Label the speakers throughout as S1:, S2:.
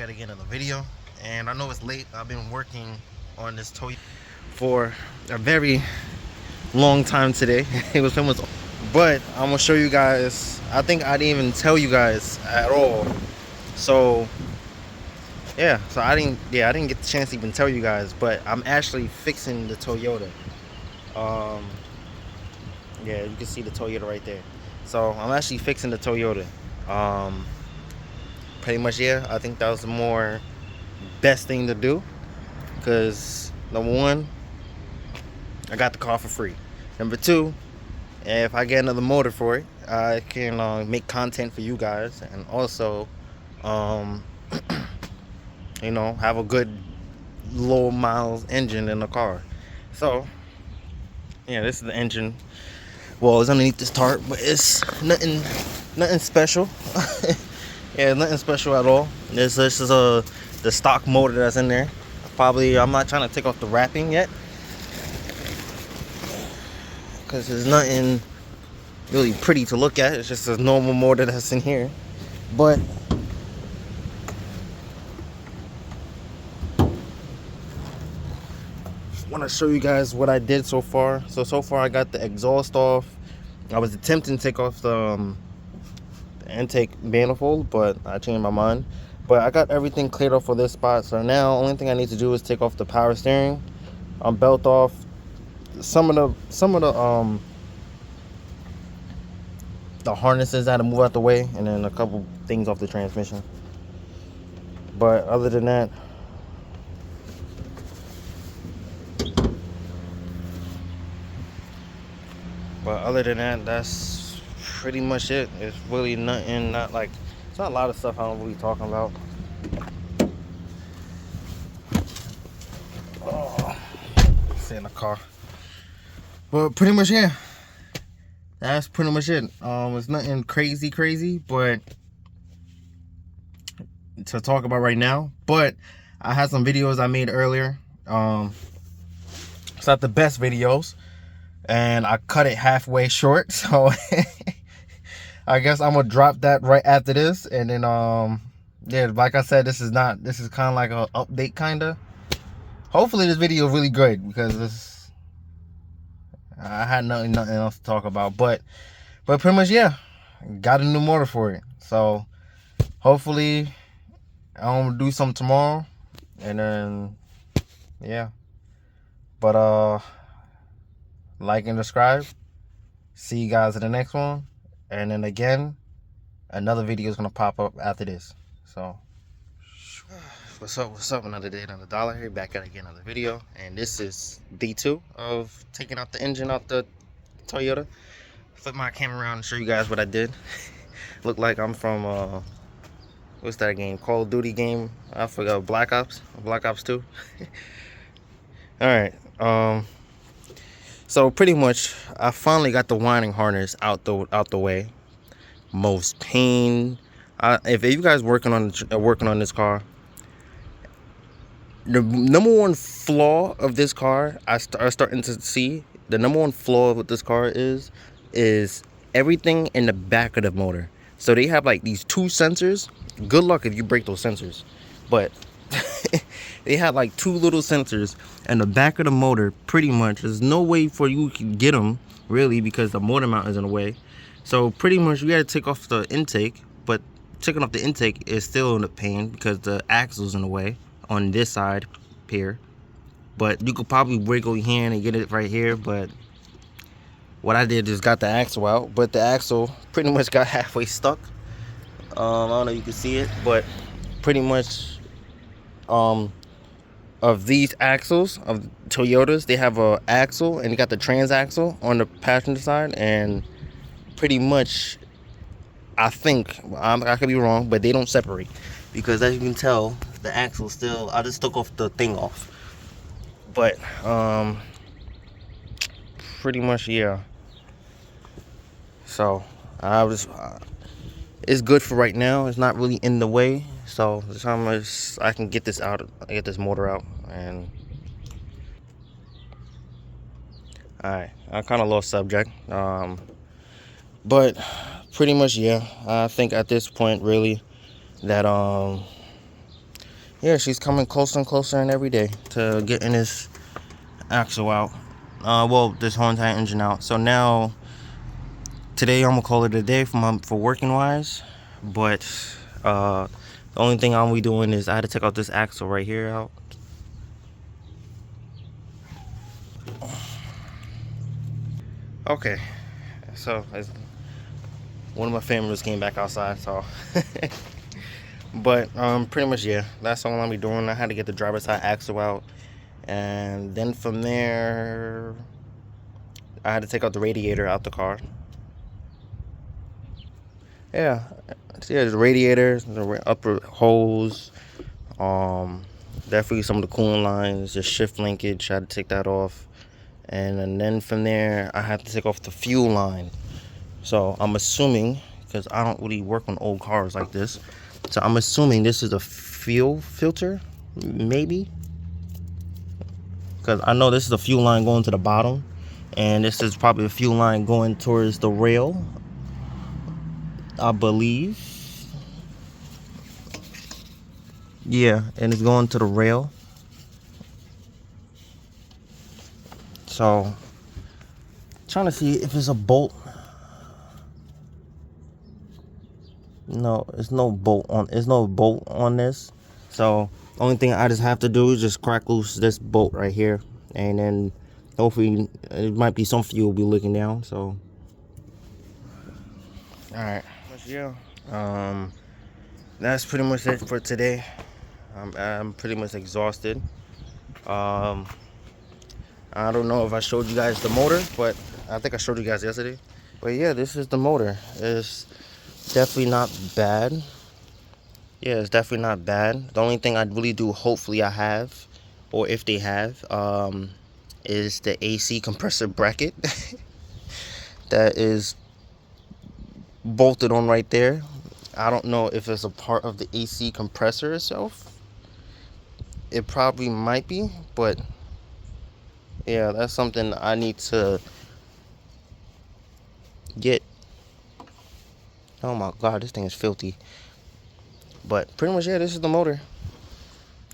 S1: at again another video, and I know it's late. I've been working on this Toyota for a very long time today. It was almost, but I'm gonna show you guys. I think I didn't even tell you guys at all. So yeah, I didn't get the chance to even tell you guys, but I'm actually fixing the Toyota. Yeah, you can see the Toyota right there. So I'm actually fixing the Toyota. Pretty much, yeah, I think that was the more best thing to do, because number one, I got the car for free. Number two, if I get another motor for it, I can make content for you guys, and also you know, have a good low miles engine in the car. So yeah, this is the engine. Well, it's underneath this tarp, but it's nothing special. Yeah, nothing special at all. This is the stock motor that's in there. I'm not trying to take off the wrapping yet, because there's nothing really pretty to look at. It's just a normal motor that's in here. But I want to show you guys what I did so far. So far I got the exhaust off. I was attempting to take off the intake manifold, but I changed my mind. But I got everything cleared off for this spot. So now only thing I need to do is take off the power steering. Belt off some of the harnesses that to move out the way, and then a couple things off the transmission. But other than that, that's pretty much it. It's really nothing, it's not a lot of stuff I'm really talking about. Oh, it's in the car. But pretty much, yeah, that's pretty much it. It's nothing crazy, but to talk about right now. But I had some videos I made earlier. It's not the best videos, and I cut it halfway short, so I guess I'm gonna drop that right after this. And then yeah, like I said, this is kind of like an update, kinda. Hopefully this video is really good, because I had nothing else to talk about. But pretty much, yeah, got a new motor for it. So hopefully I'm gonna do something tomorrow, and then yeah. But like and subscribe. See you guys in the next one. And then again, another video is gonna pop up after this. So what's up, another day, another dollar here, back at again another video. And this is day 2 of taking out the engine out the Toyota. Flip my camera around and show you guys what I did. Look like I'm from what's that game, Call of Duty game, I forgot, Black Ops 2. All right, so pretty much I finally got the wiring harness out the way. Most pain. If you guys working on this car, the number one flaw of this car, I'm starting to see the number one flaw with this car is everything in the back of the motor. So they have like these 2 sensors. Good luck if you break those sensors, but they have like 2 little sensors in the back of the motor. Pretty much there's no way for you to get them, really, because the motor mount is in the way. So pretty much you got to take off the intake, but taking off the intake is still in the pain because the axle's in the way on this side here. But you could probably wiggle your hand and get it right here. But what I did is got the axle out, but the axle pretty much got halfway stuck. I don't know if you can see it, but pretty much of these axles of Toyotas, they have a axle and you got the transaxle on the passenger side, and pretty much I think I could be wrong, but they don't separate, because as you can tell, the axle still, I just took off the thing off. But pretty much, yeah. So it's good for right now. It's not really in the way. So the time I can get this out, get this motor out. And alright, I kind of lost subject. But pretty much, yeah, I think at this point, really, that yeah, she's coming closer and closer and every day to getting this axle out. Well, this whole entire engine out. So now, today I'm gonna call it a day for working wise. But the only thing I'm doing is I had to take out this axle right here out. Okay, so one of my family came back outside, so but pretty much, yeah, that's all I'll be doing. I had to get the driver's side axle out, and then from there I had to take out the radiator out the car. Yeah, the radiator, the upper hose, definitely some of the cooling lines, just shift linkage, I had to take that off. And then from there I had to take off the fuel line. So I'm assuming, because I don't really work on old cars like this, so I'm assuming this is a fuel filter, maybe, because I know this is a fuel line going to the bottom, and this is probably a fuel line going towards the rail, I believe. Yeah, and it's going to the rail. So trying to see if it's a bolt. No, there's no bolt on this. So only thing I just have to do is just crack loose this bolt right here, and then hopefully it might be some fuel be leaking down. So all right, yeah, that's pretty much it for today. I'm pretty much exhausted. I don't know if I showed you guys the motor, but I think I showed you guys yesterday. But yeah, this is the motor. It's definitely not bad. Yeah, it's definitely not bad. The only thing I really do, hopefully I have, or if they have, is the AC compressor bracket that is bolted on right there. I don't know if it's a part of the AC compressor itself. It probably might be, but yeah, that's something I need to get. Oh my god, this thing is filthy. But pretty much, yeah, this is the motor.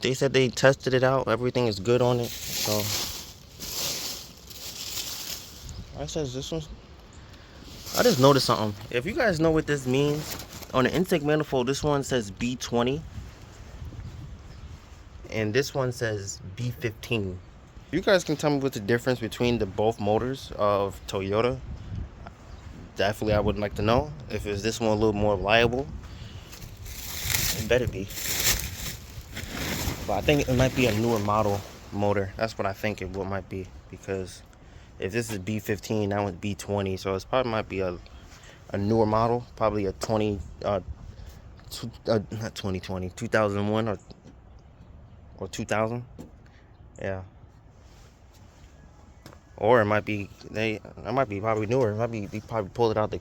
S1: They said they tested it out, everything is good on it. So I says this one. I just noticed something. If you guys know what this means, on the intake manifold, this one says B20 and this one says B15. You guys can tell me what's the difference between the both motors of Toyota. Definitely I would like to know. If it's this one a little more reliable, it better be. But I think it might be a newer model motor. That's what I think it might be, because if this is B15, that one's B20, so it's probably might be a newer model, probably a 2001 or 2000. Yeah. Or it might be probably newer. It might be they probably pulled it out the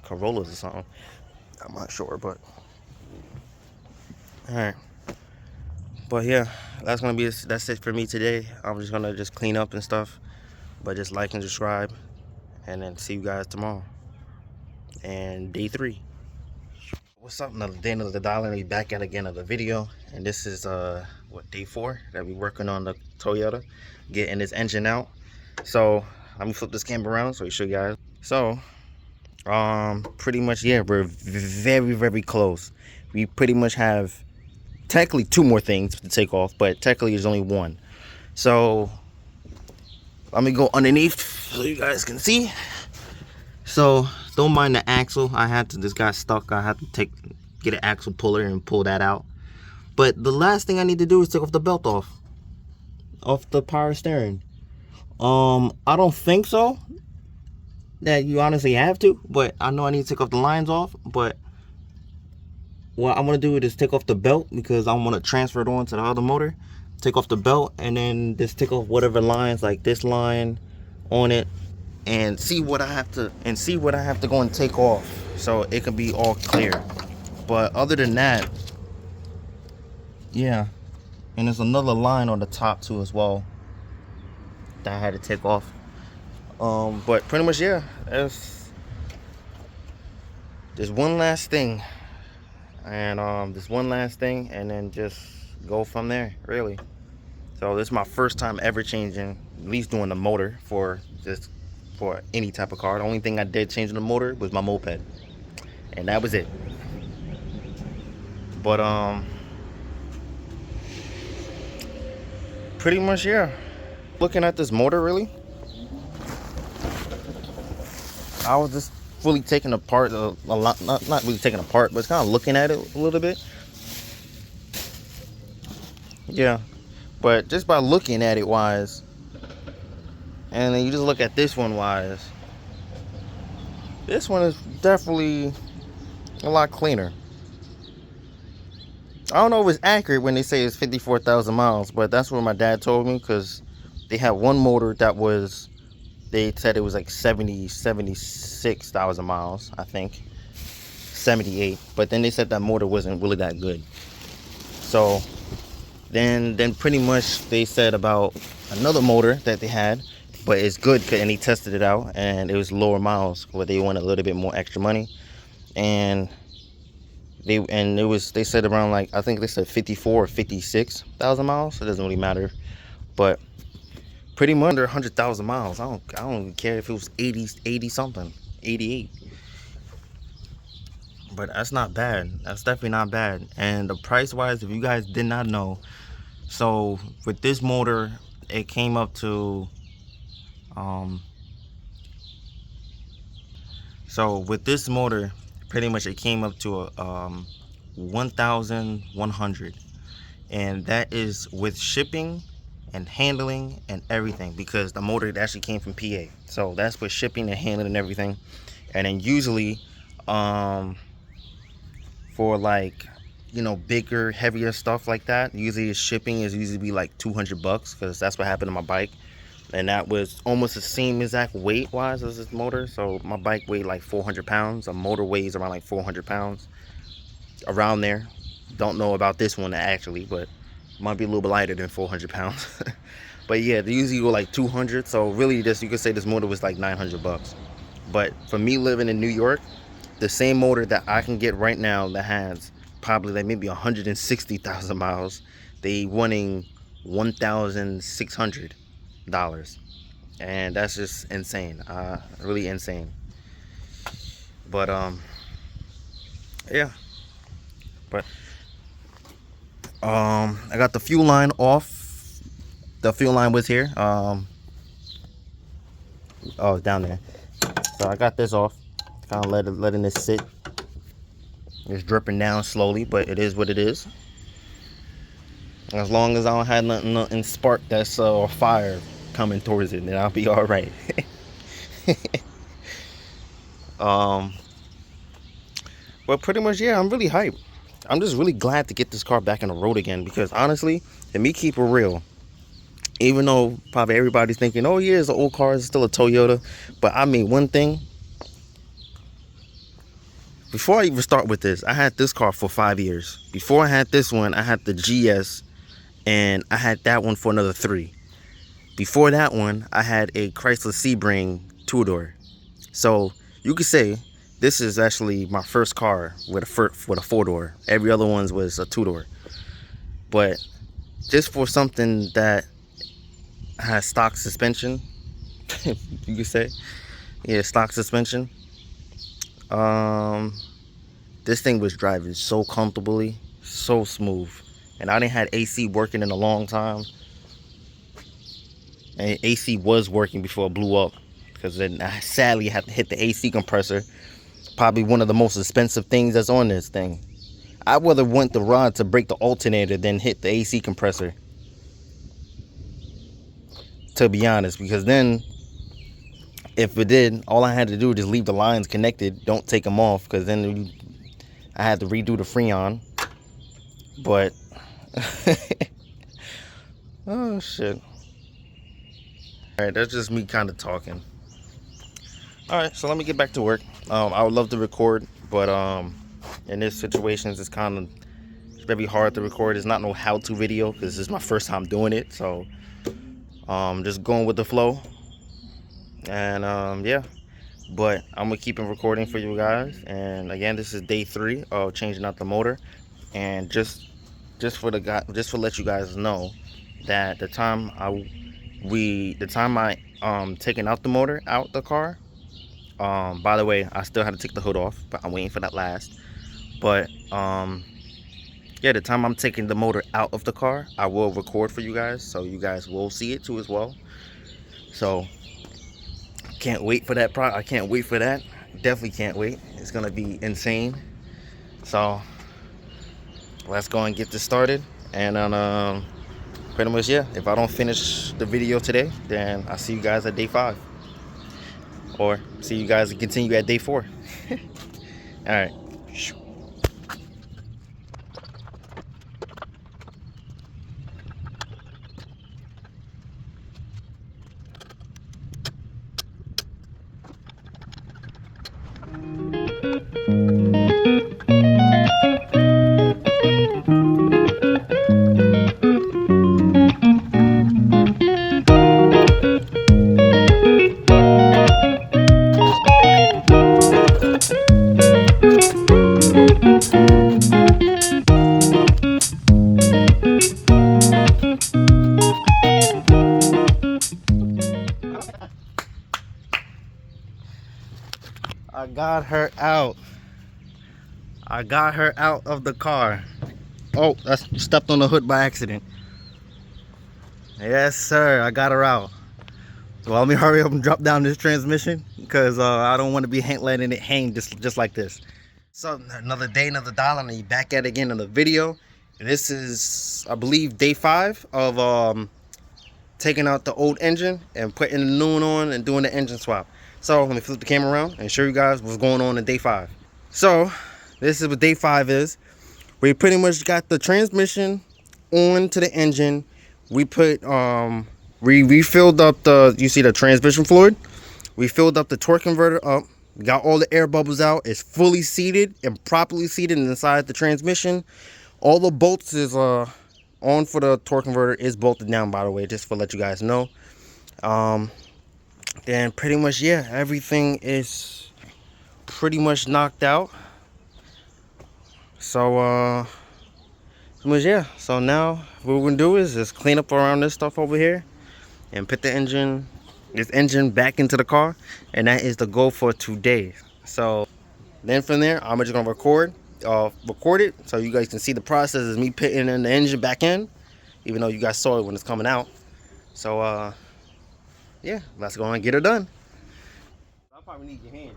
S1: Corollas or something. I'm not sure, but all right. But yeah, that's it for me today. I'm just gonna clean up and stuff, but just like and subscribe, and then see you guys tomorrow and day 3. What's up? Another day, another dollar, and we back at again another video. And this is day 4 that we working on the Toyota, getting this engine out. So let me flip this camera around so we show you guys. So pretty much, yeah, we're very, very close. We pretty much have technically 2 more things to take off, but technically there's only 1. So let me go underneath so you guys can see. So don't mind the axle. This got stuck. I had to get an axle puller and pull that out. But the last thing I need to do is take off the belt off the power steering. I don't think so that you honestly have to, but I know I need to take off the lines off. But what I'm gonna do is take off the belt, because I want to transfer it on to the other motor. Take off the belt and then just take off whatever lines, like this line on it, and see what I have to go and take off, so it can be all clear. But other than that, yeah. And there's another line on the top too as well that I had to take off. But pretty much, yeah, there's one last thing and this one last thing, and then just go from there, really. So this is my first time ever changing, at least doing the motor for any type of car. The only thing I did changing the motor was my moped, and that was it. But pretty much, yeah. Looking at this motor, really, I was just fully taking apart a lot, not really taking apart, but kind of looking at it a little bit. Yeah, but just by looking at it wise, and then you just look at this one wise, this one is definitely a lot cleaner. I don't know if it's accurate when they say it's 54,000 miles, but that's what my dad told me, because they had one motor that was, they said it was like 76,000 miles, I think, 78, but then they said that motor wasn't really that good. So then pretty much they said about another motor that they had, but it's good, and he tested it out, and it was lower miles, where they wanted a little bit more extra money, and they said around, like, I think they said 54 or 56,000 miles. So it doesn't really matter, but pretty much under 100,000 miles. I don't care if it was 80 something, 88. But that's not bad. That's definitely not bad. And the price wise, if you guys did not know, so with this motor, it came up to pretty much it came up to a 1,100, and that is with shipping and handling and everything, because the motor actually came from PA. So that's with shipping and handling and everything. And then usually for, like, you know, bigger, heavier stuff like that, usually shipping is usually be like $200, because that's what happened to my bike. And that was almost the same exact weight wise as this motor. So my bike weighed like 400 pounds. A motor weighs around like 400 pounds, around there. Don't know about this one actually, but might be a little bit lighter than 400 pounds. But yeah, they usually go like 200. So really, this, you could say this motor was like $900. But for me living in New York, the same motor that I can get right now that has probably like maybe 160,000 miles, they wanting $1,600. And that's just insane, really insane. But yeah, but I got the fuel line off. The fuel line was here, oh, it's down there. So I got this off, kind of letting this sit. It's dripping down slowly, but it is what it is. As long as I don't have nothing spark that's fire coming towards it, then I'll be all right. But pretty much, yeah, I'm really hyped. I'm just really glad to get this car back on the road again, because honestly, let me keep it real. Even though probably everybody's thinking, oh yeah, it's an old car, it's still a Toyota. But I mean, one thing, before I even start with this, I had this car for 5 years. Before I had this one, I had the GS, and I had that one for another 3. Before that one, I had a Chrysler Sebring 2-door. So you could say this is actually my first car with a 4-door. Every other one was a 2-door. But just for something that has stock suspension, you could say, yeah, stock suspension. This thing was driving so comfortably, so smooth, and I didn't had AC working in a long time. And AC was working before it blew up, because then I sadly had to hit the AC compressor. Probably one of the most expensive things that's on this thing. I would have went the rod to break the alternator than hit the AC compressor, to be honest, because then if it did, all I had to do was just leave the lines connected, don't take them off, because then I had to redo the Freon. But oh shit. Alright, that's just me kind of talking. Alright, so let me get back to work. I would love to record, but in this situation, it's kind of very hard to record. It's not no how-to video, because this is my first time doing it. So just going with the flow. And yeah, but I'm gonna keep it recording for you guys. And again, this is day 3 of changing out the motor. And just for let you guys know that the time I taking out the motor out the car, by the way, I still had to take the hood off, but I'm waiting for that last. But yeah, the time I'm taking the motor out of the car, I will record for you guys, so you guys will see it too as well. So can't wait for that. I can't wait for that. Definitely can't wait. It's gonna be insane. So let's go and get this started. And pretty much, yeah, if I don't finish the video today, then I'll see you guys at day 5, or see you guys continue at day 4. All right. I got her out. I got her out of the car. Oh, I stepped on the hood by accident. Yes, sir. I got her out. So let me hurry up and drop down this transmission, because I don't want to be letting it hang just like this. So another day, another dollar, and you back at it again in the video. This is, I believe, day 5 of taking out the old engine and putting the new one on and doing the engine swap. So let me flip the camera around and show you guys what's going on in day 5. So this is what day 5 is. We pretty much got the transmission on to the engine. We put we refilled up you see the transmission fluid. We filled up the torque converter up. We got all the air bubbles out. It's fully seated and properly seated inside the transmission. All the bolts is on for the torque converter is bolted down, by the way, just to let you guys know. Then pretty much, yeah, everything is pretty much knocked out. So yeah, so now what we're gonna do is just clean up around this stuff over here and put this engine back into the car, and that is the goal for today. So then from there, I'm just gonna record it so you guys can see the process is me putting in the engine back in, even though you guys saw it when it's coming out. So yeah, let's go and get it done. I'll probably need your hand.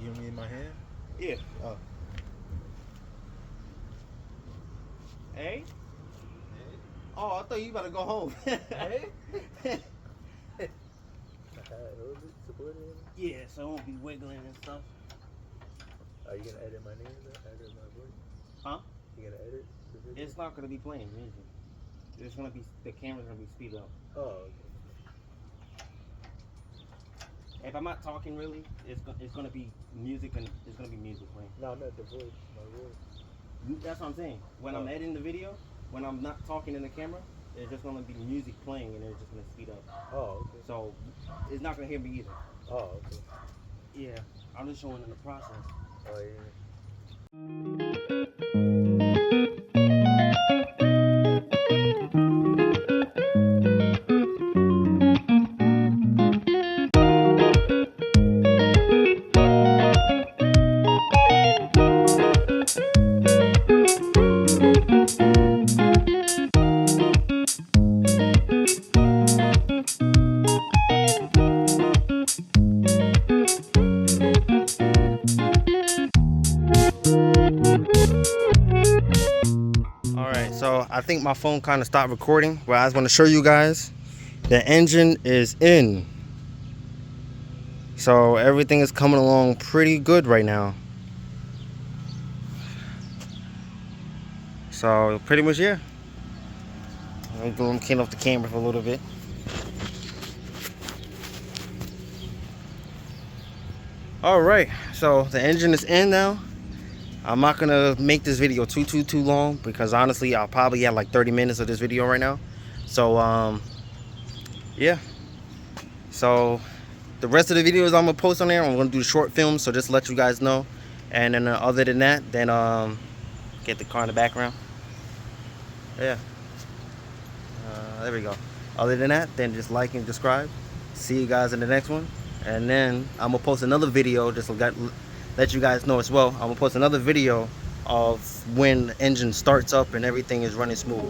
S2: You need my hand?
S1: Yeah. Hey? Oh, I thought you about to go home. Hey? Yeah, so it won't be wiggling and stuff.
S2: Are you gonna edit my name? Edit my voice?
S1: Huh?
S2: You gonna edit the video?
S1: It's not gonna be playing music. It's gonna be, the camera's gonna be speed up.
S2: Oh, okay.
S1: If I'm not talking really, it's gonna be music, and it's gonna be music playing.
S2: No, not the voice. My voice.
S1: That's what I'm saying. When I'm editing the video, when I'm not talking in the camera, it's just gonna be music playing, and it's just gonna speed up.
S2: Oh, okay.
S1: So it's not gonna hear me either.
S2: Oh, okay.
S1: Yeah, I'm just showing in the process.
S2: Oh, yeah.
S1: Alright, so I think my phone kind of stopped recording, but I was going to show you guys the engine is in. So everything is coming along pretty good right now. So pretty much, yeah. I'm going to clean off the camera for a little bit. Alright, so the engine is in now. I'm not gonna make this video too long, because honestly I'll probably have like 30 minutes of this video right now. So yeah, So the rest of the videos I'm gonna post on there, I'm gonna do short films, so just to let you guys know. And then other than that, then get the car in the background. Yeah, there we go. Other than that, then just like and subscribe. See you guys in the next one. And then I'm gonna post another video just to let you guys know as well. I'm gonna post another video of when the engine starts up and everything is running smooth.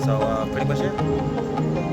S1: So pretty much it.